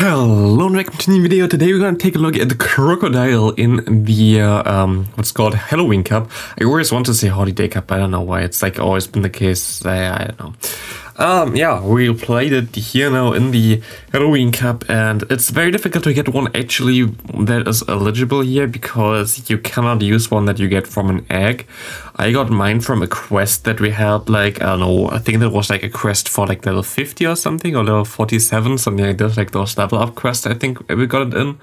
Hello and welcome to a new video. Today we're going to take a look at the Krookodile in the what's called Halloween Cup. I always want to say Holiday Cup, I don't know why, it's like always been the case, I don't know. Yeah, we played it here now in the Halloween Cup, and it's very difficult to get one actually that is eligible here because you cannot use one that you get from an egg. I got mine from a quest that we had, like, I don't know, I think that was like a quest for like level 50 or something, or level 47, something like that, like those level up quests, I think we got it in.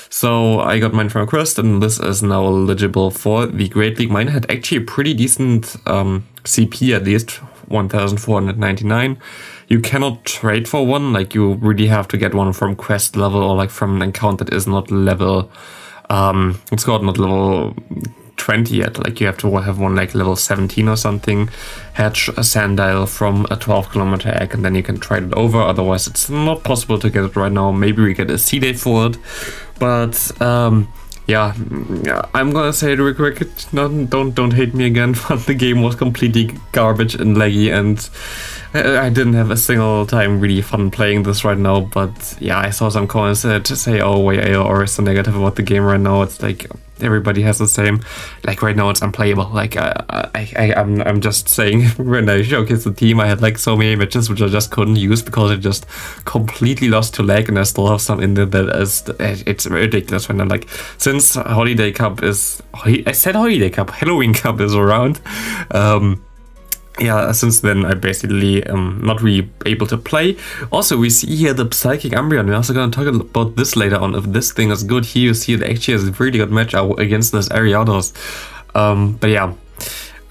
So I got mine from a quest, and this is now eligible for the Great League. Mine had actually a pretty decent CP, at least 1,499. You cannot trade for one, like you really have to get one from quest level or like from an account that is not level, it's called not level 20 yet, like you have to have one like level 17 or something, hatch a sandile from a 12-kilometer egg, and then you can trade it over. Otherwise it's not possible to get it right now. Maybe we get a sea day for it, but yeah, I'm gonna say it real quick, don't hate me again, but the game was completely garbage and laggy, and I didn't have a single time really fun playing this right now. But yeah, I saw some comments to say, oh wait, I always so negative about the game right now. It's like everybody has the same, like right now it's unplayable. Like I'm just saying, when I showcased the team, I had like so many matches which I just couldn't use because I just completely lost to lag, and I still have some in there that is, it's ridiculous when I'm like, since Holiday Cup is, I said Holiday Cup, Halloween Cup is around, yeah, since then I basically am not really able to play. Also, we see here the Psychic Umbreon. We're also going to talk about this later on, if this thing is good. Here you see it actually has a really good match against this Ariados. But yeah,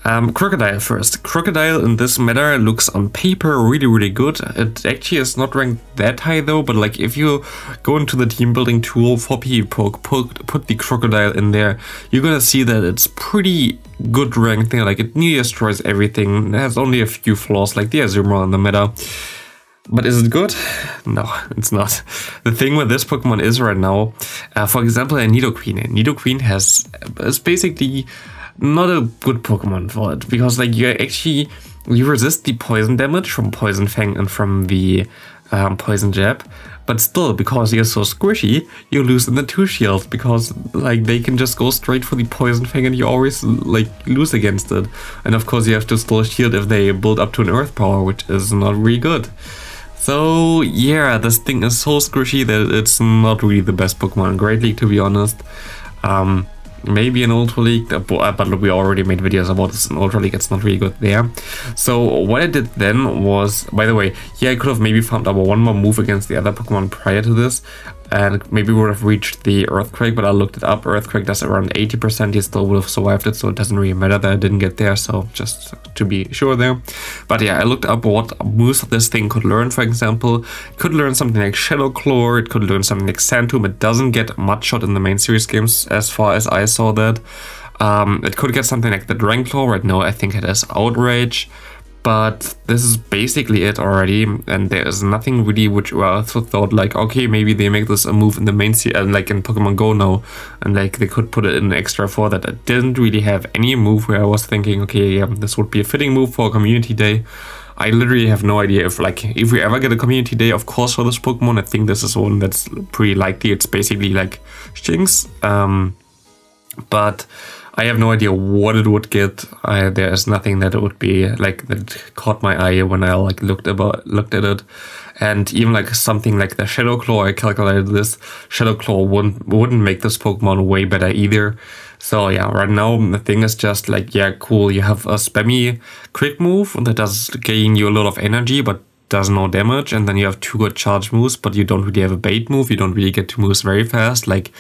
Krookodile first. Krookodile in this meta looks on paper really good. It actually is not ranked that high though, but like if you go into the team building tool for PvPoke, put the Krookodile in there, you're gonna see that it's pretty good ranked thing. Like it nearly destroys everything. It has only a few flaws, like the Azumarill in the meta. But is it good? No, it's not. The thing with this Pokemon is right now, for example, a Nidoqueen. Nidoqueen is basically not a good Pokemon for it, because like you resist the poison damage from Poison Fang and from the Poison Jab, but still, because you're so squishy, you lose in the 2 shields, because like they can just go straight for the Poison Fang and you always like lose against it. And of course you have to still shield if they build up to an Earth Power, which is not really good. So yeah, this thing is so squishy that it's not really the best Pokemon in Great League, to be honest. Maybe in Ultra League, but we already made videos about this in Ultra League, it's not really good there. So what I did then was, by the way, yeah, I could have maybe farmed up one more move against the other Pokemon prior to this, and maybe would have reached the Earthquake, but I looked it up. Earthquake does around 80%, he still would have survived it, so it doesn't really matter that I didn't get there, so just to be sure there. But yeah, I looked up what moves this thing could learn. For example, it could learn something like Shadow Claw, it could learn something like Sand Tomb. It doesn't get much shot in the main series games as far as I saw that. It could get something like the Dragon Claw. Right now I think it has Outrage, but this is basically it already, and there is nothing really which I also thought like, okay, maybe they make this a move in the main series, like in Pokemon Go now, and like they could put it in extra for that. I didn't really have any move where I was thinking, okay, yeah, this would be a fitting move for a community day. I literally have no idea if we ever get a community day, of course, for this Pokemon. I think this is one that's pretty likely. It's basically like Shinx, but I have no idea what it would get. There is nothing that it would be like that caught my eye when I like looked at it. And even like something like the Shadow Claw, I calculated this. Shadow Claw wouldn't make this Pokemon way better either. So yeah, right now the thing is just like, yeah, cool, you have a spammy quick move that does gain you a lot of energy but does no damage, and then you have 2 good charge moves, but you don't really have a bait move. You don't really get 2 moves very fast. Like,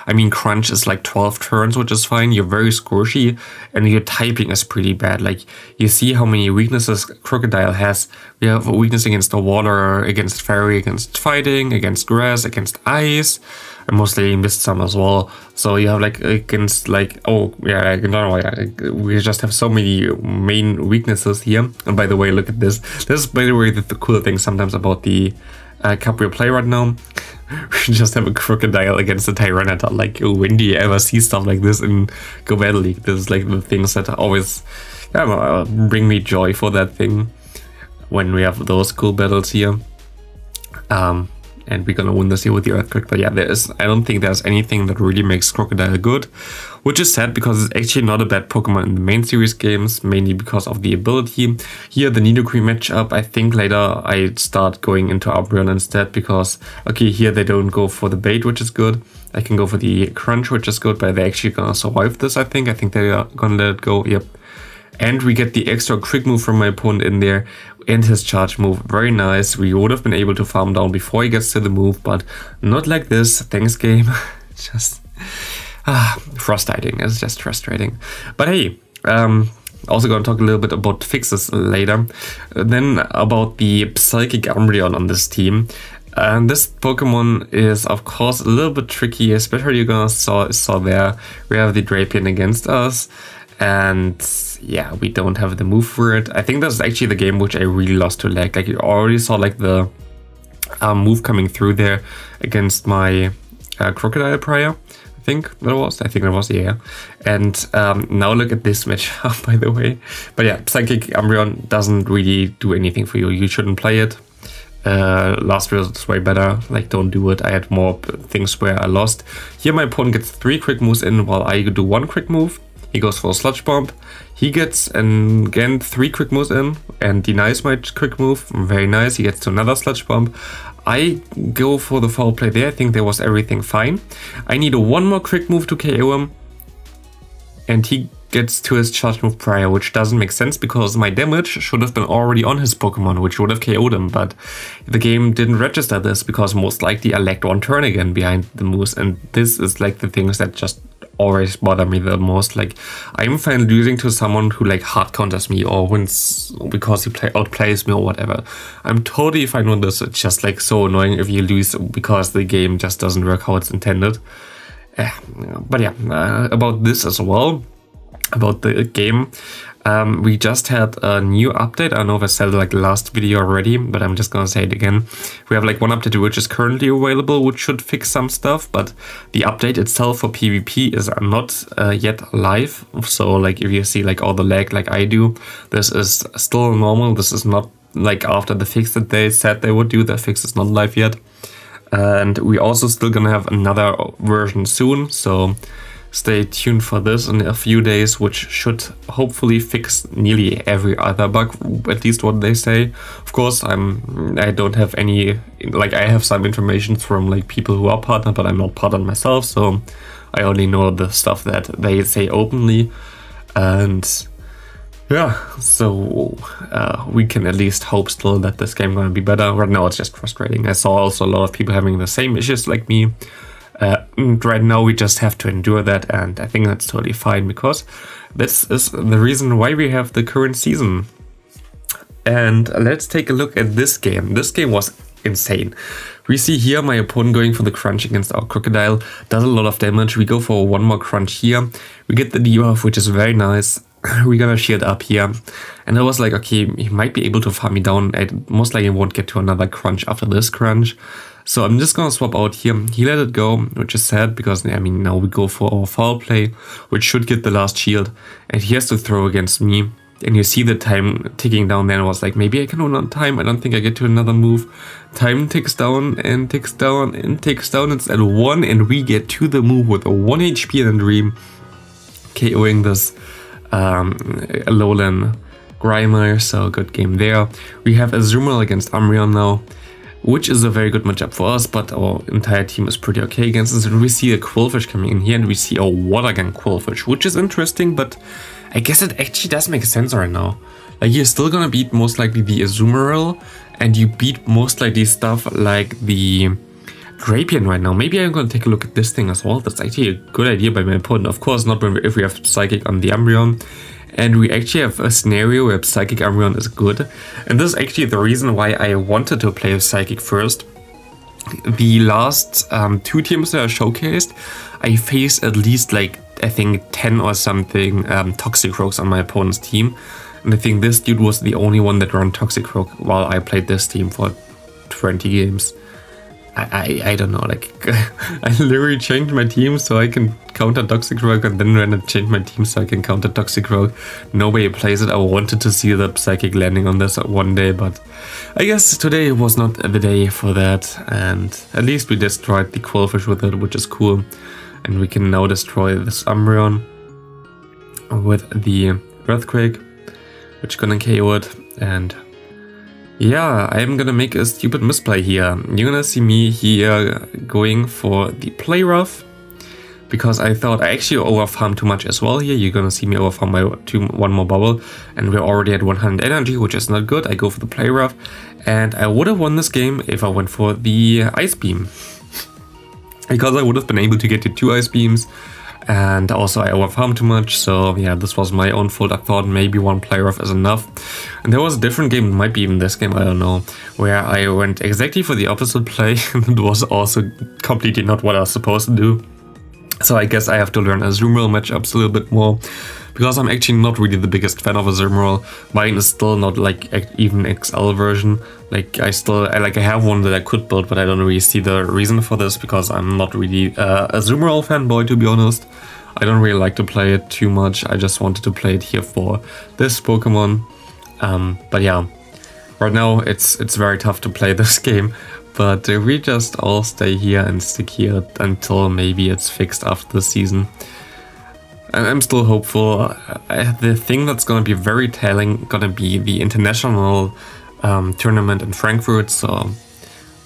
I mean, Crunch is like 12 turns, which is fine. You're very squishy, and your typing is pretty bad. Like, you see how many weaknesses Krookodile has. We have a weakness against the water, against fairy, against fighting, against grass, against ice, and mostly missed some as well. So you have like against like, oh yeah, I don't know, we just have so many main weaknesses here. And by the way, look at this. This is by the way the cool thing sometimes about the cup we play right now. We just have a Krookodile against a Tyranitar. Like, when do you ever see stuff like this in Go Battle League? This is like the things that always, I don't know, bring me joy for that thing when we have those cool battles here. and we're gonna win this here with the Earthquake. But yeah, I don't think there's anything that really makes Krookodile good, which is sad because it's actually not a bad Pokemon in the main series games, mainly because of the ability. Here, the Nidoqueen matchup, I think later I start going into Umbreon instead because, okay, here they don't go for the bait, which is good. I can go for the Crunch, which is good, but they're actually gonna survive this, I think. I think they are gonna let it go, yep. And we get the extra quick move from my opponent in there and his charge move. Very nice. We would have been able to farm down before he gets to the move, but not like this. Thanks, game. Just frustrating. It's just frustrating. But hey, also going to talk a little bit about fixes later. Then about the Psychic Umbreon on this team. And this Pokemon is, of course, a little bit tricky, especially you're gonna saw there. We have the Drapion against us. And yeah, we don't have the move for it. I think that's actually the game which I really lost to lag. Like, you already saw like the move coming through there against my Krookodile prior. I think that was, yeah. And now look at this matchup, by the way. But yeah, Psychic Umbreon doesn't really do anything for you. You shouldn't play it. Last result is way better. Like, don't do it. I had more things where I lost. Here my opponent gets 3 quick moves in while I do 1 quick move. He goes for a Sludge Bomb. He gets, again, 3 quick moves in and denies my quick move. Very nice. He gets to another Sludge Bomb. I go for the foul play there. I think there was everything fine. I need 1 more quick move to KO him. And he gets to his charge move prior, which doesn't make sense because my damage should have been already on his Pokemon, which would have KO'd him. But the game didn't register this because most likely I lagged 1 turn again behind the moves. And this is like the things that just always bother me the most. Like, I'm fine losing to someone who like hard counters me or wins because he outplays me or whatever. I'm totally fine with this. It's just like so annoying if you lose because the game just doesn't work how it's intended. But yeah, about this as well, about the game. We just had a new update. I don't know if I said it like last video already, but I'm just gonna say it again. We have like one update which is currently available, which should fix some stuff, but the update itself for PvP is not yet live. So like if you see like all the lag like I do, this is still normal. This is not like after the fix that they said they would do. The fix is not live yet. And we also still gonna have another version soon, so stay tuned for this in a few days, which should hopefully fix nearly every other bug, at least what they say. Of course, I don't have any, like, I have some information from like people who are partnered, but I'm not partnered myself, so I only know the stuff that they say openly. And yeah, so we can at least hope still that this game gonna be better. Right now it's just frustrating. I saw also a lot of people having the same issues like me. Right now we just have to endure that, and I think that's totally fine because this is the reason why we have the current season. And let's take a look at this game. This game was insane. We see here my opponent going for the crunch against our Krookodile, does a lot of damage. We go for 1 more crunch here. We get the debuff, which is very nice. We're gonna shield up here. And I was like, okay, he might be able to farm me down. I most likely won't get to another crunch after this crunch. So I'm just gonna swap out here. He let it go, which is sad because, I mean, now we go for our foul play, which should get the last shield. And he has to throw against me. And you see the time ticking down there, and I was like, maybe I can win on time. I don't think I get to another move. Time ticks down and ticks down and ticks down. It's at 1, and we get to the move with a 1 HP and a dream, KOing this Alolan Grimer. So good game there. We have Azumarill against Umbreon now, which is a very good matchup for us, but our entire team is pretty okay against us. And we see a Quillfish coming in here, and we see a Water Gun Quillfish, which is interesting, but I guess it actually does make sense right now. Like, you're still gonna beat most likely the Azumarill, and you beat most likely stuff like the Drapion right now. Maybe I'm gonna take a look at this thing as well. That's actually a good idea by my opponent. Of course, not if we have Psychic on the Umbreon. And we actually have a scenario where Psychic Umbreon is good. And this is actually the reason why I wanted to play Psychic first. The last 2 teams that I showcased, I faced at least like, I think 10 or something Toxicroaks on my opponent's team. And I think this dude was the only one that ran Toxicroak while I played this team for 20 games. I don't know, like, I literally changed my team so I can counter Toxic Rogue, and then when I changed my team so I can counter Toxic Rogue, nobody plays it. I wanted to see the Psychic landing on this one day, but I guess today was not the day for that, and at least we destroyed the Quillfish with it, which is cool. And we can now destroy this Umbreon with the Earthquake, which gonna KO it, and yeah, I'm gonna make a stupid misplay here. You're gonna see me here going for the Play Rough, because I thought I actually overfarmed too much as well here. You're gonna see me overfarm my one more bubble, and we're already at 100 energy, which is not good. I go for the Play Rough, and I would have won this game if I went for the Ice Beam, because I would have been able to get the 2 Ice Beams. And also I overfarmed too much, so yeah, this was my own fault. I thought maybe 1 Play Rough is enough. And there was a different game, might be even this game, I don't know, where I went exactly for the opposite play, and it was also completely not what I was supposed to do. So I guess I have to learn Azumarill matchups a little bit more, because I'm actually not really the biggest fan of Azumarill. Mine is still not like even XL version. Like I have one that I could build, but I don't really see the reason for this, because I'm not really a Azumarill fanboy, to be honest. I don't really like to play it too much. I just wanted to play it here for this Pokemon. But yeah, right now it's very tough to play this game. But we just all stay here and stick here until maybe it's fixed after the season. And I'm still hopeful. The thing that's gonna be very telling gonna be the international tournament in Frankfurt. So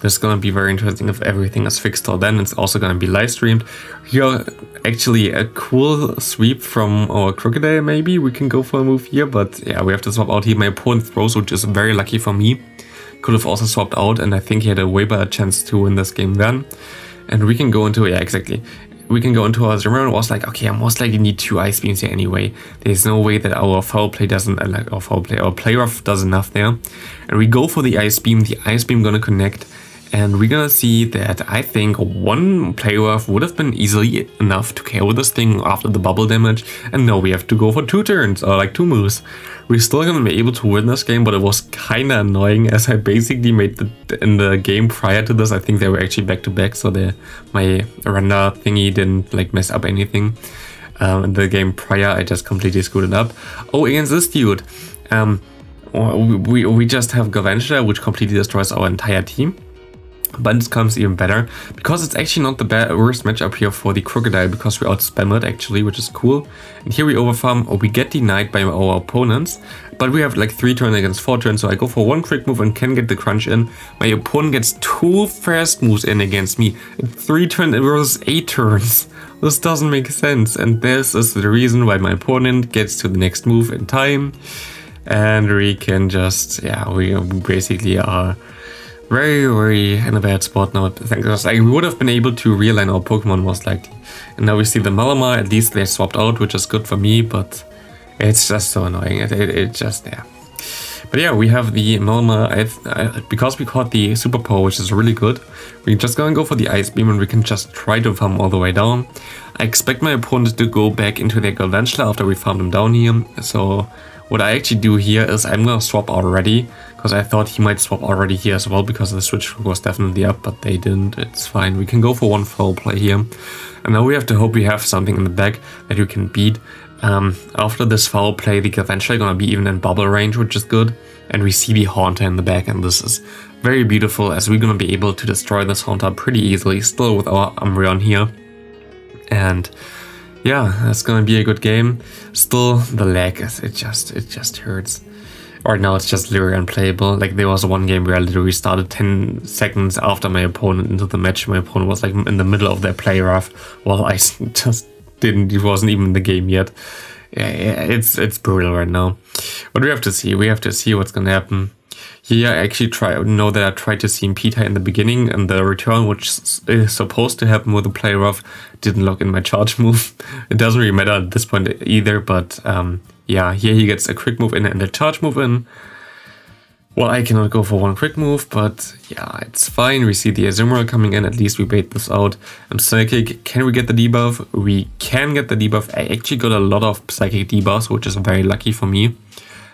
this is gonna be very interesting if everything is fixed till then. It's also gonna be live streamed. Here, actually a cool sweep from our Krookodile. Maybe we can go for a move here, but yeah, we have to swap out here. My opponent throws, which is very lucky for me. Could have also swapped out, and I think he had a way better chance to win this game then. And we can go into, yeah, exactly. We can go into our Azumarill, and was like, okay, I most likely need 2 Ice Beams here anyway. There's no way that our foul play doesn't, our Play Rough does enough there. And we go for the Ice Beam gonna connect. And we're gonna see that I think 1 Play Rough would have been easily enough to KO this thing after the bubble damage. And no, we have to go for 2 turns, or like 2 moves. We're still gonna be able to win this game, but it was kinda annoying, as I basically made in the game prior to this, I think they were actually back to back, so my render thingy didn't like mess up anything. In the game prior, I just completely screwed it up. Oh, against this dude. We just have Galvantula, which completely destroys our entire team. But it comes even better, because it's actually not the worst matchup here for the Krookodile, because we outspam it actually, which is cool. And here we overfarm, or we get denied by our opponents, but we have like 3 turns against 4 turns, so I go for 1 quick move and can get the crunch in. My opponent gets 2 fast moves in against me. In 3 turns, it was 8 turns. This doesn't make sense, and this is the reason why my opponent gets to the next move in time. And we can just, yeah, we basically are very in a bad spot now. Like, we would have been able to realign our Pokemon most likely. And now we see the Malamar, at least they swapped out, which is good for me, but it's just so annoying. It just, yeah. But yeah, we have the Malamar, because we caught the Superpower, which is really good. We're just gonna go for the Ice Beam, and we can just try to farm all the way down. I expect my opponent to go back into their Galvantula after we farmed him down here. So what I actually do here is I'm gonna swap already, because I thought he might swap already here as well, because the switch was definitely up, but they didn't. It's fine. We can go for 1 foul play here. And now we have to hope we have something in the back that you can beat. After this foul play, the Galvantula gonna be even in bubble range, which is good. And we see the Haunter in the back, and this is very beautiful, as we're gonna be able to destroy this Haunter pretty easily, still with our Umbreon here. And yeah, that's gonna be a good game. Still, the lag, it just hurts. Right now it's just literally unplayable. Like, there was one game where I literally started 10 seconds after my opponent into the match. My opponent was like in the middle of their Play Rough, while I just didn't, it wasn't even in the game yet. Yeah, it's brutal right now. But we have to see what's gonna happen. Here I actually know that I tried to see Peter in the beginning, and the return, which is supposed to happen with the Play Rough, didn't lock in my charge move. It doesn't really matter at this point either, but yeah, here he gets a quick move in and a charge move in. Well, I cannot go for 1 quick move, but yeah, it's fine. We see the Azumarill coming in, at least we bait this out. I'm Psychic. Can we get the debuff? We can get the debuff. I actually got a lot of Psychic debuffs, which is very lucky for me.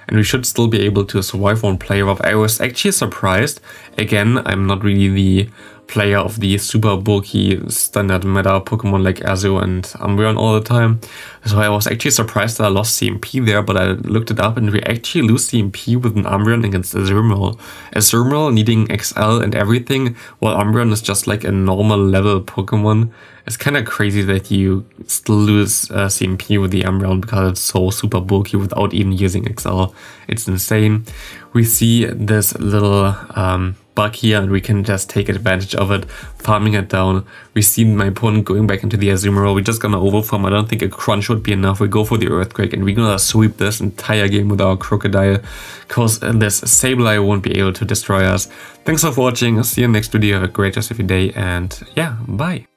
And we should still be able to survive 1 Play Rough. I was actually surprised. Again, I'm not really the player of the super bulky standard meta Pokemon like Azu and Umbreon all the time. So I was actually surprised that I lost CMP there, but I looked it up and we actually lose CMP with an Umbreon against Azumarill. Azumarill needing XL and everything, while Umbreon is just like a normal level Pokemon. It's kind of crazy that you still lose CMP with the Umbreon because it's so super bulky without even using XL. It's insane. We see this little bug here and we can just take advantage of it, farming it down. We see my opponent going back into the Azumarill. We're just gonna overfarm. I don't think a crunch would be enough. We go for the Earthquake and we're gonna sweep this entire game with our Krookodile because this Sableye won't be able to destroy us. Thanks for watching. I'll see you in the next video. Have a great rest of your day and yeah, bye.